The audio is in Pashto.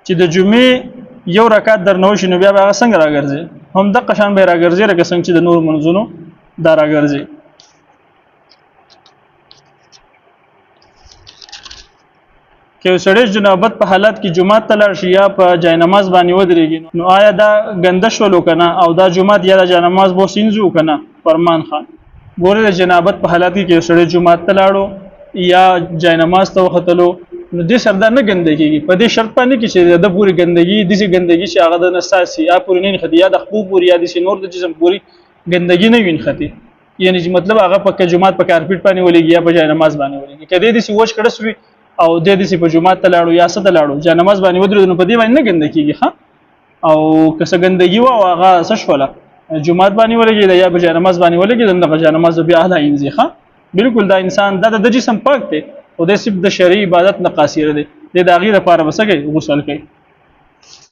چې د جمعې یو رکعت درنه وشي نو بیا به هغه څنګه راګرځي هم دغه شان به راګرځي لکه څنګه چې د نور منځونو دا راګرځي. که سړی جنابت په حالت کې جمعات ته لاړ شي یا په جای نماز باندې ودرېږي نو آیا دا ګنده شولو کنه او دا جمعات یا د جای نماز بو سینځو کنه؟ فرمان خان ګوره د جنابت په حالت کې سړی جمعات ته لاړو یا جای نماز ته وختلو نو دې سره دا نه ګندګي په دې شرط باندې کې چې د پوری ګندګي دې ګندګي چې هغه د نساسي یا پوری نه خدي یا د خپل پوری یا د نور د جسم پوری ګندګي نه وین خدي یعنی چې مطلب هغه په جمعات په کارپټ باندې ولېږي یا په جای نماز باندې ولېږي کله دې وښ کړه سوي او د دې په جمعات ته لاړو یا ست لاړو جای نماز باندې ودرېدو نو په دې باندې نه ګندګي ها او که څه ګندګي و هغه څه شوله جمعات باندې ولګي یا په جای نماز باندې ولګي دغه جای نماز بیا اهله انځي ها بالکل دا انسان د جسم پاک دی او د سب د شرعي عبادت نه قاصر دی د غیر لپاره وسګي غسل کوي.